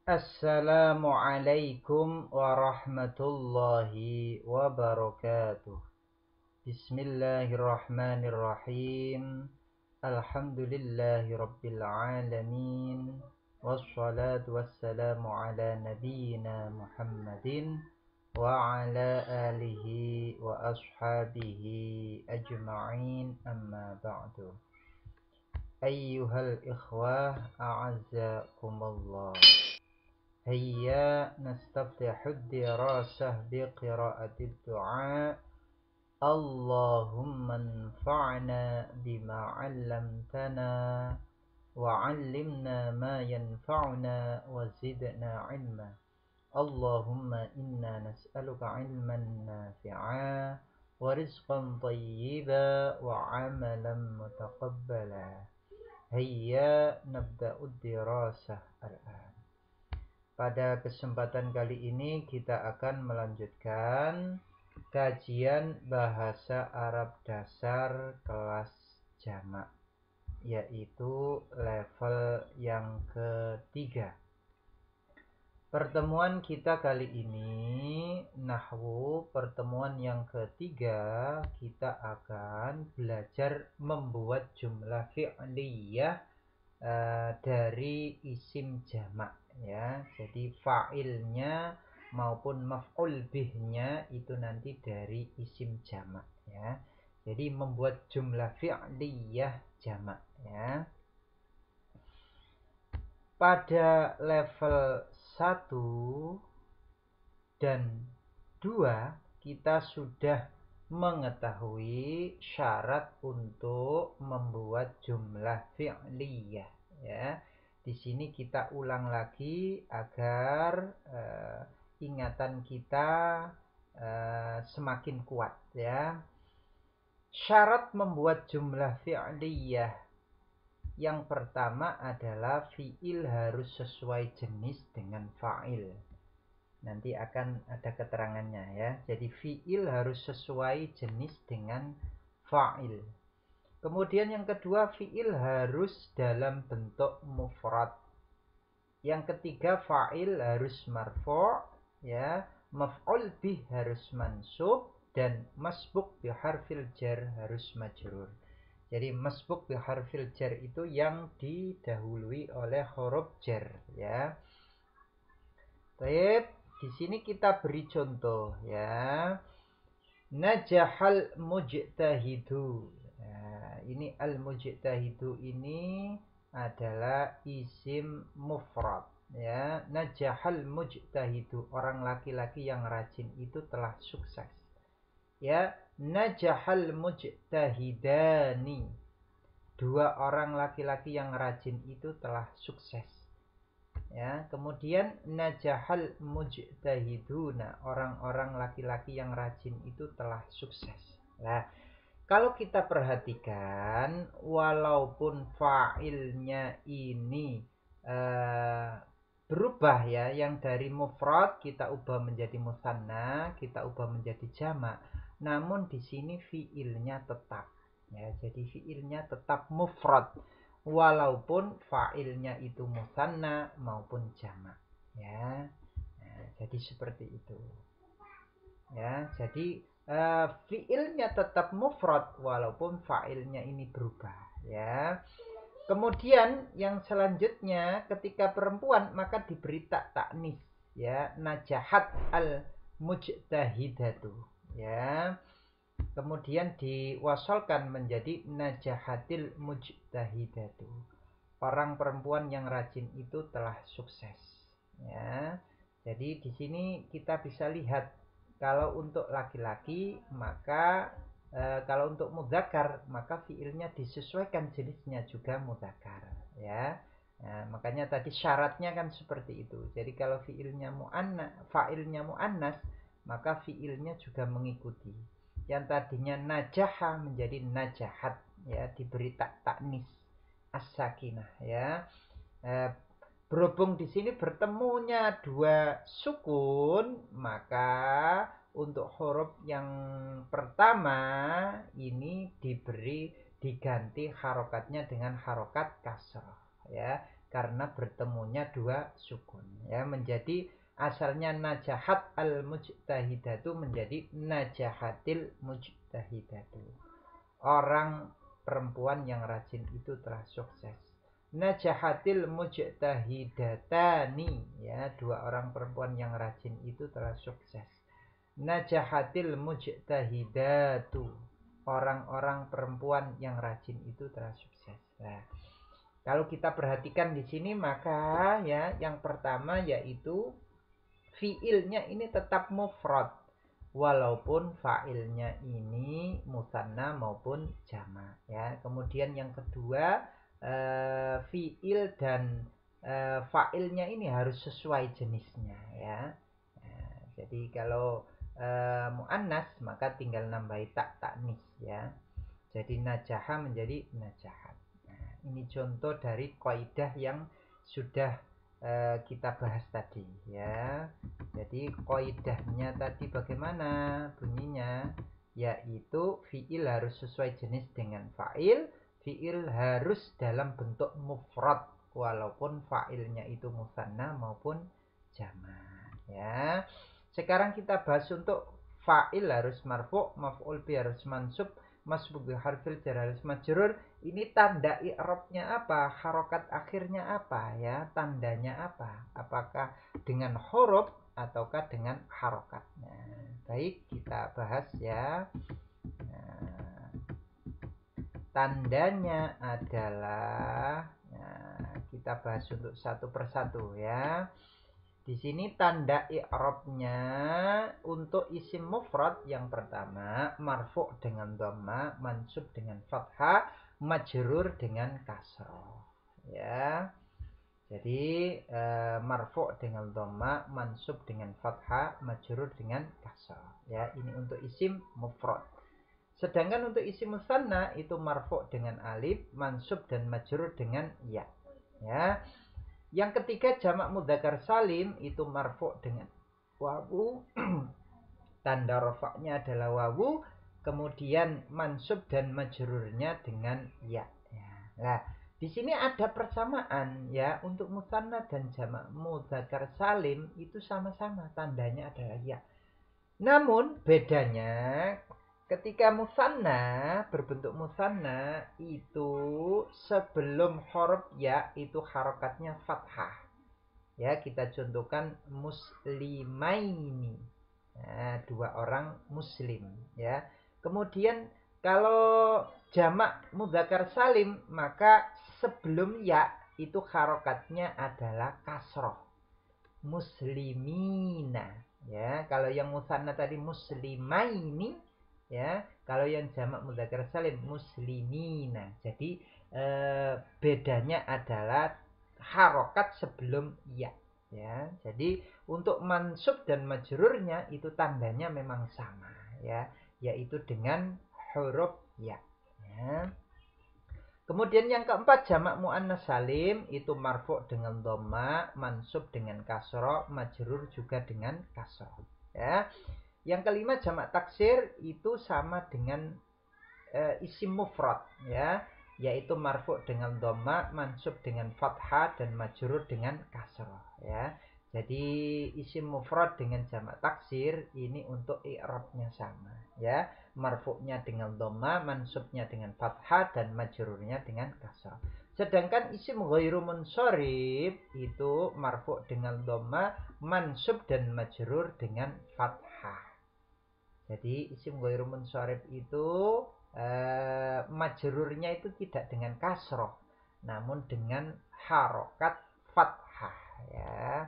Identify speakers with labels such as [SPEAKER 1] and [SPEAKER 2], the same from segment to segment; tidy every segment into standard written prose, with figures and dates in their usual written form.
[SPEAKER 1] Assalamualaikum warahmatullahi wabarakatuh. Bismillahirrahmanirrahim. Alhamdulillahi rabbil alamin. Wassalatu wassalamu ala nabiyyina Muhammadin wa ala alihi wa ashabihi ajma'in, amma ba'du. Ayyuhal ikhwah, a'azzakumullah. هيا نستفتح الدراسة بقراءة الدعاء. اللهم انفعنا بما علمتنا وعلمنا ما ينفعنا وزدنا علما. اللهم إنا نسألك علما نافعا ورزقا طيبا وعملا متقبلا. هيا نبدأ الدراسة الآن. Pada kesempatan kali ini kita akan melanjutkan kajian bahasa Arab dasar kelas jamak, yaitu level yang ketiga. Pertemuan kita kali ini nahwu, pertemuan yang ketiga, kita akan belajar membuat jumlah fi'liyah dari isim jamak, ya. Jadi fa'ilnya maupun maf'ul bihnya itu nanti dari isim jamak, ya. Jadi membuat jumlah fi'liyah jamak, ya. Pada level 1 dan 2 kita sudah mengetahui syarat untuk membuat jumlah fi'liyah, ya. Di sini kita ulang lagi agar ingatan kita semakin kuat, ya. Syarat membuat jumlah fi'liyah yang pertama adalah fi'il harus sesuai jenis dengan fa'il. Nanti akan ada keterangannya, ya. Jadi fi'il harus sesuai jenis dengan fa'il. Kemudian yang kedua, fi'il harus dalam bentuk mufrad. Yang ketiga, fa'il harus marfu', ya. Maf'ul bih harus mansub dan masbuk bi harfil jar harus majrur. Jadi masbuk bi harfil jar itu yang didahului oleh huruf jar, ya. Baik, di sini kita beri contoh, ya. Najahal mujtahidu. Nah, ini al-mujtahidu ini adalah isim mufrad, ya. Najahal mujtahidu, orang laki-laki yang rajin itu telah sukses, ya. Najahal mujtahidani, dua orang laki-laki yang rajin itu telah sukses, ya. Kemudian najahal mujtahiduna, orang-orang laki-laki yang rajin itu telah sukses. Nah, kalau kita perhatikan, walaupun fa'ilnya ini berubah, ya, yang dari mufrad kita ubah menjadi musanna, kita ubah menjadi jamak, namun di sini fi'ilnya tetap, ya. Jadi fi'ilnya tetap mufrad walaupun fa'ilnya itu musanna maupun jamak, ya. Nah, jadi seperti itu, ya. Jadi fi'ilnya tetap mufrad walaupun fa'ilnya ini berubah, ya. Kemudian yang selanjutnya, ketika perempuan maka diberi ta'nis, ya. Najahat al mujtahidatu, ya. Kemudian diwasalkan menjadi najahatil mujtahidatu, orang perempuan yang rajin itu telah sukses, ya. Jadi di sini kita bisa lihat, kalau untuk laki-laki maka kalau untuk mudzakkar maka fiilnya disesuaikan jenisnya juga mudzakkar, ya. Nah, makanya tadi syaratnya kan seperti itu. Jadi kalau fa'ilnya muannas maka fiilnya juga mengikuti. Yang tadinya najaha menjadi najahat, ya, diberi ta'nis as-sakinah, ya. Berhubung di sini bertemunya dua sukun, maka untuk huruf yang pertama ini diganti harokatnya dengan harokat kasrah, ya. karena bertemunya dua sukun, ya, menjadi asalnya najahat al-mujtahidatu menjadi najahatil mujtahidatu. Orang perempuan yang rajin itu telah sukses. Najahatil mujtahidatani, ya, dua orang perempuan yang rajin itu telah sukses. Najahatil mujtahidatu, orang-orang perempuan yang rajin itu telah sukses. Nah, kalau kita perhatikan di sini maka ya yang pertama yaitu fiilnya ini tetap mufrad walaupun fa'ilnya ini musanna maupun jama, ya. Kemudian yang kedua, fiil dan fa'ilnya ini harus sesuai jenisnya, ya. Nah, jadi kalau muannas maka tinggal nambahi tak taknis, ya. Jadi najaha menjadi najahat. Nah, ini contoh dari kaidah yang sudah kita bahas tadi, ya. Jadi kaidahnya tadi bagaimana bunyinya? Yaitu fiil harus sesuai jenis dengan fa'il, fiil harus dalam bentuk mufrad walaupun fa'ilnya itu musanna maupun jama', ya. Sekarang kita bahas untuk fa'il harus marfu', maf'ul bi harus mansub, masbuk bi harfil jar harus majrur. Ini tanda i'rabnya apa? Harokat akhirnya apa, ya? Tandanya apa? Apakah dengan huruf ataukah dengan harokat? Nah, baik, kita bahas, ya. Nah, tandanya adalah, nah, kita bahas untuk satu persatu, ya. Di sini tanda i'rabnya untuk isim mufrad yang pertama marfu' dengan dhamma, mansub dengan fathah, majrur dengan kasrah, ya. Jadi marfu' dengan dhamma, mansub dengan fathah, majrur dengan kasrah, ya. Ini untuk isim mufrad. Sedangkan untuk isim musanna itu marfu' dengan alif, mansub dan majrur dengan ya, ya. Yang ketiga jamak mudzakkar salim itu marfu' dengan wawu, tanda rafa'nya adalah wawu, kemudian mansub dan majrurnya dengan ya. Nah, di sini ada persamaan, ya. Untuk musanna dan jamak mudzakkar salim itu sama-sama tandanya adalah ya. Namun bedanya ketika musanna berbentuk musanna itu sebelum huruf ya itu harokatnya fathah, ya. Kita contohkan muslimaini, nah, dua orang muslim, ya. Kemudian kalau jamak mudzakkar salim maka sebelum ya itu harokatnya adalah kasroh, muslimina, ya. Kalau yang musanna tadi muslimaini, ya. Kalau yang jamak mudzakkar salim muslimina. Jadi bedanya adalah harokat sebelum ya, ya. Jadi untuk mansub dan majrurnya itu tandanya memang sama, ya, yaitu dengan huruf ya, ya. Kemudian yang keempat jamak muannas salim itu marfu' dengan dhamma, mansub dengan kasrah, majrur juga dengan kasrah, ya. Yang kelima jamak taksir itu sama dengan isim mufrad, ya, yaitu marfu' dengan dhamma, mansub dengan fathah dan majrur dengan kasrah, ya. Jadi isim mufrad dengan jamak taksir ini untuk i'rabnya sama, ya. Marfu'nya dengan dhamma, mansubnya dengan fathah dan majrurnya dengan kasrah. Sedangkan isim ghairu munsharif itu marfu' dengan dhamma, mansub dan majrur dengan fathah. Jadi isim ghairu munsharif itu majrurnya itu tidak dengan kasroh namun dengan harokat fathah, ya.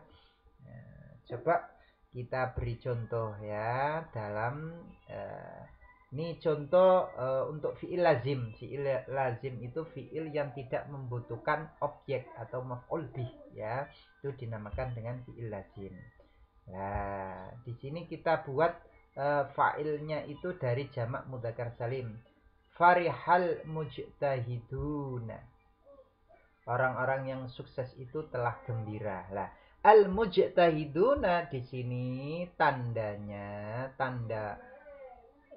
[SPEAKER 1] Nah, coba kita beri contoh, ya, dalam ini contoh untuk fi'il lazim. Fi'il lazim itu fi'il yang tidak membutuhkan objek atau maf'ul bih, ya. Itu dinamakan dengan fi'il lazim. Nah, di sini kita buat fa'ilnya itu dari jamak mudzakkar salim. Farihal mujtahiduna. Orang-orang yang sukses itu telah gembira. Lah, al mujtahiduna di sini tandanya, tanda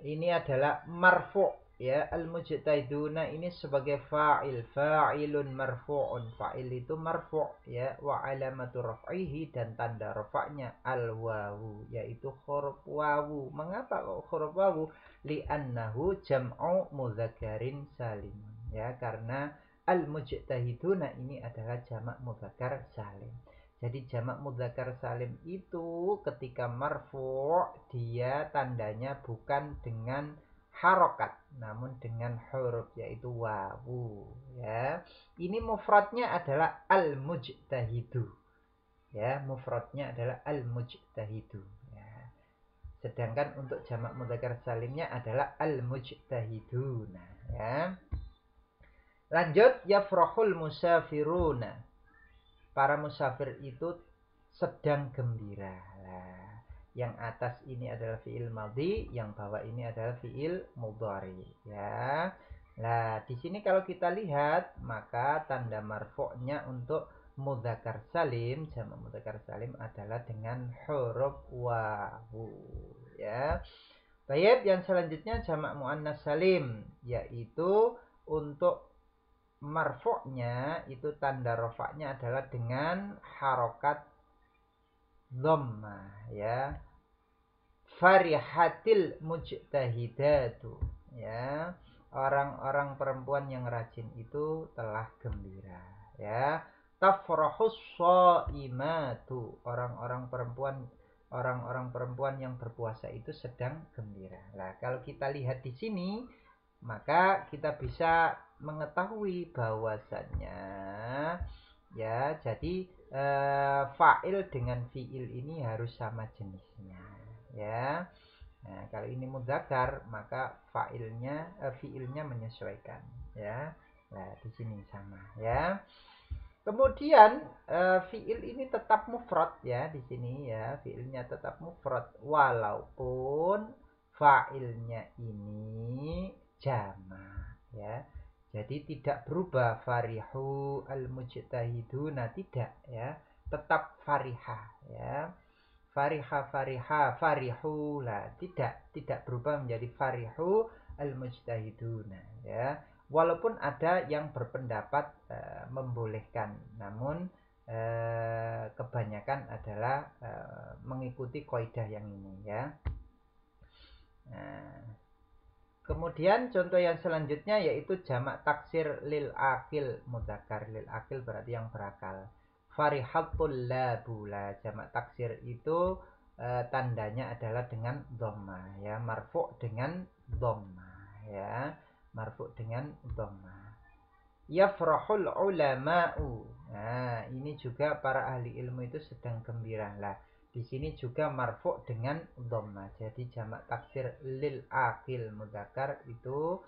[SPEAKER 1] ini adalah marfu', ya al-mujtahiduna ini sebagai fa'il, fa'ilun marfu'un. Fa'il itu marfu' ya, wa alamatu raf'ihi dan tanda rafa'nya al-wawu, yaitu huruf wawu. Mengapa kok huruf wawu? Li'annahu jam'u mudzakarin salim. Ya, karena al-mujtahiduna ini adalah jamak mudzakkar salim. Jadi jamak mudzakkar salim itu ketika marfu' dia tandanya bukan dengan harokat namun dengan huruf yaitu wawu ya. Ini mufradnya adalah al-mujtahidu ya, mufradnya adalah al-mujtahidu ya. Sedangkan untuk jamak mudzakkar salimnya adalah al-mujtahiduna ya. Lanjut, yafrahul musafiruna, para musafir itu sedang gembira. Nah, yang atas ini adalah fiil madhi, yang bawah ini adalah fiil mudhari ya. Nah, di sini kalau kita lihat maka tanda marfu'nya untuk mudzakkar salim, jamak mudzakkar salim adalah dengan huruf wawu ya. Baik, yang selanjutnya jamak muannas salim, yaitu untuk marfu'nya itu tanda rafa'nya adalah dengan harokat dhammah ya. Farihatil mujtahidatu ya, orang-orang perempuan yang rajin itu telah gembira ya. Tafrahus shaimatu, orang-orang perempuan yang berpuasa itu sedang gembira. Nah, kalau kita lihat di sini maka kita bisa mengetahui bahwasannya ya, jadi fa'il dengan fi'il ini harus sama jenisnya ya. Nah, kalau ini mudzakkar maka fi'ilnya menyesuaikan ya. Nah, di sini sama ya. Kemudian fi'il ini tetap mufrad ya di sini ya, fi'ilnya tetap mufrad walaupun fa'ilnya ini jamak ya. Jadi tidak berubah farihu al-mujtahiduna, tidak ya, tetap fariha ya. Fariha fariha farihu lah, tidak berubah menjadi farihu al-mujtahiduna ya. Walaupun ada yang berpendapat membolehkan, namun kebanyakan adalah mengikuti kaidah yang ini ya. Nah, kemudian contoh yang selanjutnya yaitu jamak taksir lil akil mudzakkar. Lil akil berarti yang berakal. Farihatul labula, jamak taksir itu tandanya adalah dengan dhamma ya, marfu' dengan dhamma ya, marfu' dengan dhamma. Yafrahul ulama'u, nah ini juga para ahli ilmu itu sedang gembira. Lah, di sini juga marfu' dengan dhamma. Jadi jamak taksir lil akil mudzakkar itu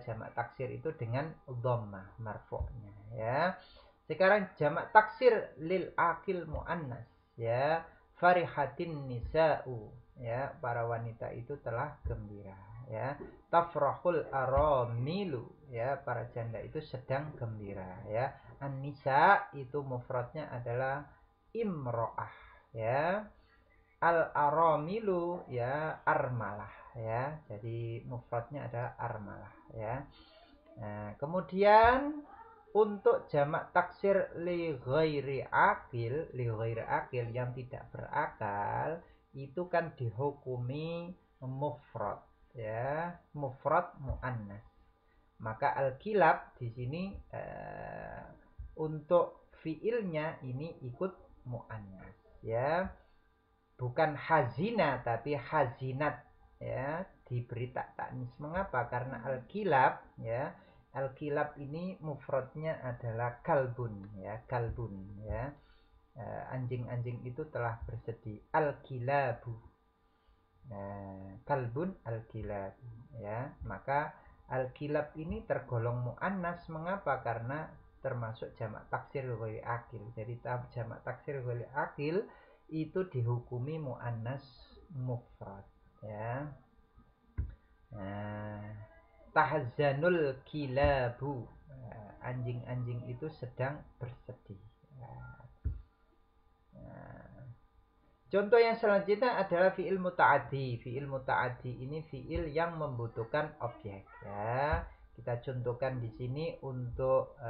[SPEAKER 1] jamak taksir itu dengan dhamma marfu'nya ya. Sekarang jamak taksir lil akil muannas ya. Farihatin nisa'u ya, para wanita itu telah gembira ya. Tafrahul aramilu ya, para janda itu sedang gembira ya. An-nisa itu mufradnya adalah imro'ah ya. Al-aramilu ya armalah ya. Jadi mufradnya adalah armalah ya. Nah, kemudian untuk jamak taksir li ghairi akil yang tidak berakal itu kan dihukumi mufrad ya, mufrad muannas. Maka al-kilab di sini untuk fiilnya ini ikut muannas ya. Bukan hazina tapi hazinat ya, diberi ta'nis. Mengapa? Karena al-kilab ya, al-kilab ini mufradnya adalah kalbun ya, kalbun ya. Anjing-anjing itu telah bersedih. Al-kilabu. Kalbun al-kilab ya. Maka al-kilab ini tergolong muannas. Mengapa? Karena termasuk jamak taksir ghairi akil. Jadi jamak taksir ghairi akil itu dihukumi muannas mufrad ya. Tahzanul kilabu, anjing-anjing itu sedang bersedih. Contoh yang selanjutnya adalah fi'il muta'addi. Fi'il muta'addi ini fi'il yang membutuhkan objek ya. Kita contohkan di sini untuk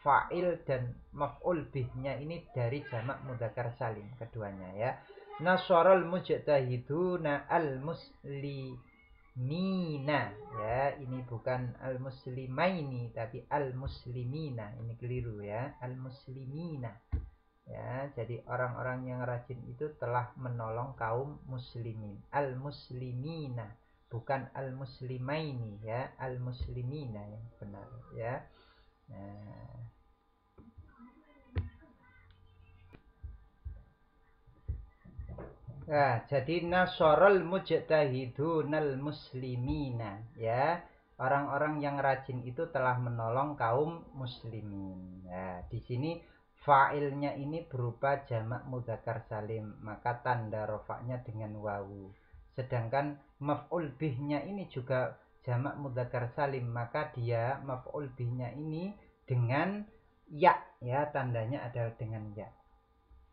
[SPEAKER 1] fa'il dan maf'ul bihnya ini dari jamak mudzakkar salim keduanya ya. Nasharal mujtahiduna al-muslimina ya, ini bukan al-muslimaini tapi al-muslimina. Ini keliru ya, al-muslimina. Ya, jadi orang-orang yang rajin itu telah menolong kaum muslimin. Al-muslimina, bukan al-muslimaini ya, al-muslimina yang benar ya. Nah, jadi nasharul mujtahidunal muslimina ya. Orang-orang yang rajin itu telah menolong kaum muslimin. Nah, di sini fa'ilnya ini berupa jamak mudzakkar salim, maka tanda rofaknya dengan wawu. Sedangkan maf'ul bihnya ini juga jamak mudzakkar salim, maka dia maf'ul bihnya ini dengan ya, tandanya adalah dengan ya.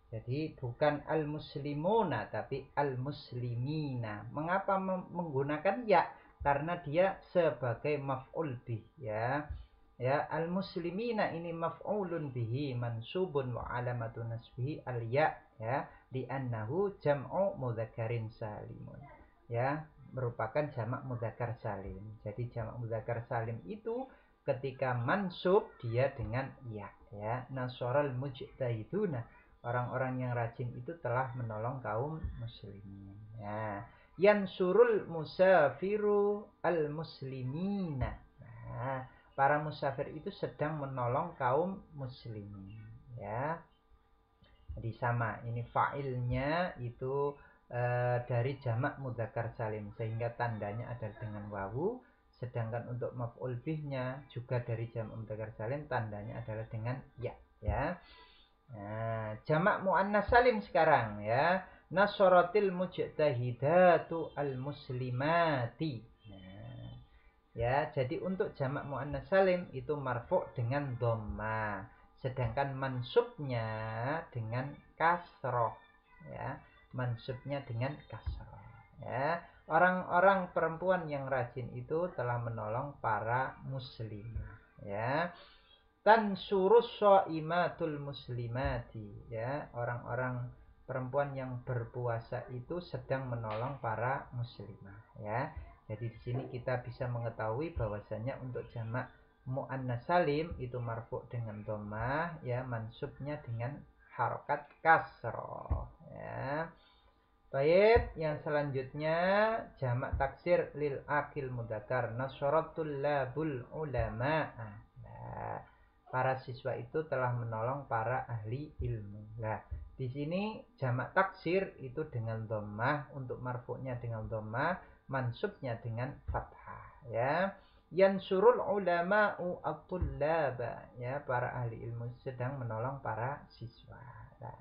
[SPEAKER 1] Jadi bukan al-muslimuna tapi al-muslimina. Mengapa menggunakan ya? Karena dia sebagai maf'ul bih ya. Ya, al-muslimina ini maf'ulun bihi mansubun wa alamatu nasbihi al-ya ya, li'annahu jam'u mudzakkarin salimun. Ya, merupakan jamak mudzakkar salim. Jadi jamak mudzakkar salim itu ketika mansub dia dengan ya. Nasharal mujtahiduna, orang-orang yang rajin itu telah menolong kaum muslimin. Ya. Yansurul musafiru al-muslimina. Nah, para musafir itu sedang menolong kaum muslimin ya. Jadi sama, ini fa'ilnya itu dari jamak mudzakkar salim sehingga tandanya adalah dengan wawu, sedangkan untuk maf'ul bihnya juga dari jamak mudzakkar salim tandanya adalah dengan ya ya. Nah, jamak muannas salim sekarang ya. Nasaratil mujtahidatu al-muslimati. Nah, ya, jadi untuk jamak muannas salim itu marfu' dengan dhamma, sedangkan mansubnya dengan kasroh ya. Mansubnya dengan kasroh ya. Orang-orang perempuan yang rajin itu telah menolong para muslimah ya. Tansurus shaimatul muslimati ya, orang-orang perempuan yang berpuasa itu sedang menolong para muslimah ya. Jadi di sini kita bisa mengetahui bahwasanya untuk jamak muannas salim itu marfu' dengan dhammah ya, mansubnya dengan harokat kasroh ya. Baik, yang selanjutnya jamak taksir lil akil mudzakkar nasyaratul labul ulama. Nah, para siswa itu telah menolong para ahli ilmu. Nah, di sini jamak taksir itu dengan dhammah, untuk marfu'nya dengan dhammah, mansubnya dengan fathah ya. Yansurul ulama'u at-tullaba ya, para ahli ilmu sedang menolong para siswa. Nah,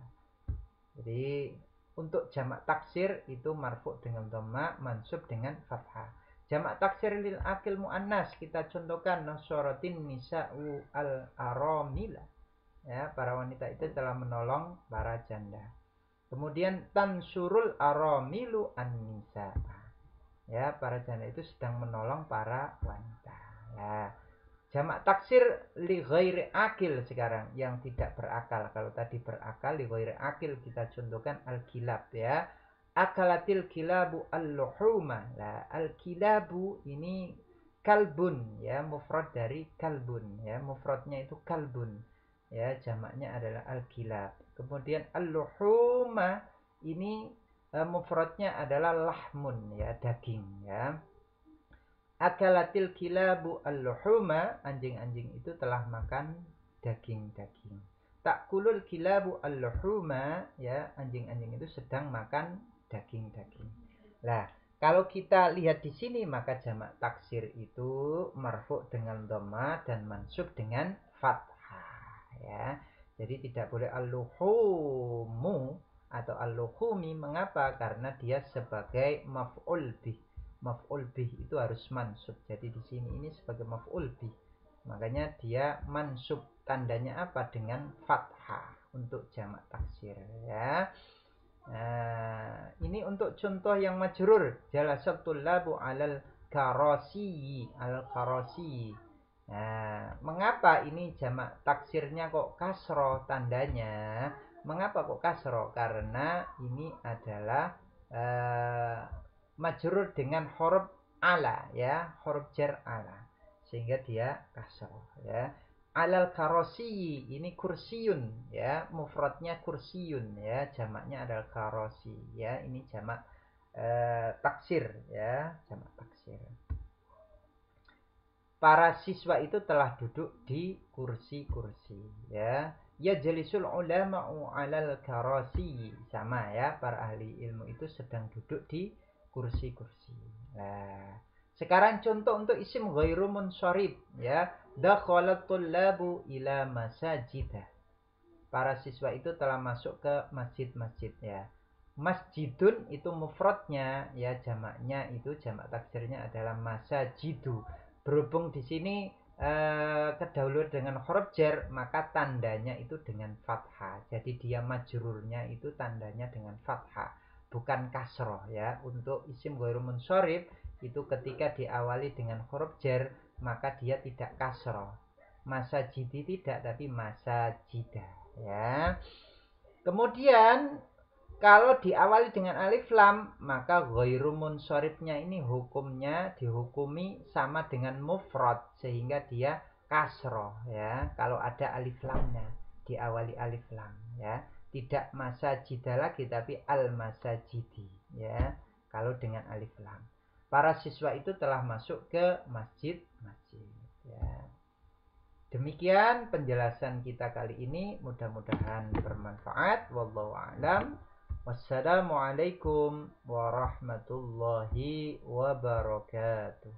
[SPEAKER 1] jadi untuk jamak taksir itu marfu' dengan dhamma, mansub dengan fathah. Jamak taksir lil akil muannas kita contohkan nasyaratin nisa'u al-aramila. Ya, para wanita itu telah menolong para janda. Kemudian tansurul aramilu an-nisa. Ya, para janda itu sedang menolong para wanita. Ya. Jamak taksir li ghairi akil sekarang, yang tidak berakal. Kalau tadi berakal, li ghairi akil kita contohkan al-kilab ya. Akalatil kilabu al-luhuma. Nah, al-kilabu ini kalbun ya, mufrad dari kalbun ya. Mufradnya itu kalbun. Ya, jamaknya adalah al-kilab. Kemudian al-luhuma ini mufradnya adalah lahmun ya, daging ya. Akalatil kilabu al-luhuma, anjing-anjing itu telah makan daging-daging. Takulul kilabu al-luhuma ya, anjing-anjing itu sedang makan daging-daging. Nah, kalau kita lihat di sini maka jamak taksir itu marfu' dengan dhamma dan mansub dengan fathah ya. Jadi tidak boleh al-luhumu atau al-luhumi. Mengapa? Karena dia sebagai maf'ul bih. Maf'ul bih itu harus mansub. Jadi di sini ini sebagai maf'ul bih. Makanya dia mansub. Tandanya apa? Dengan fathah untuk jamak taksir ya. Nah, ini untuk contoh yang majrur. Jalasat tullabu alal karasi, al karasi. Nah, mengapa ini jamak taksirnya kok kasro tandanya? Mengapa kok kasro? Karena ini adalah majrur dengan huruf ala, ya, huruf jar ala, sehingga dia kasro, ya. Alal karosi, ini kursiun, ya, mufradnya kursiun, ya, jamaknya adalah karosi, ya, ini jamak taksir, ya, jamak taksir. Para siswa itu telah duduk di kursi-kursi, ya. Ya jalisul ulama'u alal karasi, sama, ya, para ahli ilmu itu sedang duduk di kursi-kursi. Nah, sekarang contoh untuk isim ghairu munsharif, ya. Dakhalat tullabu ila masajidah. Para siswa itu telah masuk ke masjid-masjid, ya. Masjidun itu mufradnya, ya, jamaknya itu jamak taksirnya adalah masajidu. Berhubung di sini kedahuluan dengan huruf jar, maka tandanya itu dengan fathah. Jadi dia majrurnya itu tandanya dengan fathah, bukan kasroh, ya. Untuk isim ghairu munsharif itu ketika diawali dengan huruf jar, maka dia tidak kasroh. Masajidi tidak, tapi masajidah, ya. Kemudian kalau diawali dengan alif lam, maka ghairu munsharifnya ini hukumnya dihukumi sama dengan mufrad, sehingga dia kasroh, ya. Kalau ada alif lamnya, diawali alif lam, ya. Tidak masajidah lagi, tapi al masajidi, ya. Kalau dengan alif lam. Para siswa itu telah masuk ke masjid-masjid, ya. Demikian penjelasan kita kali ini, mudah-mudahan bermanfaat. Wallahu a'lam. Wassalamualaikum warahmatullahi wabarakatuh.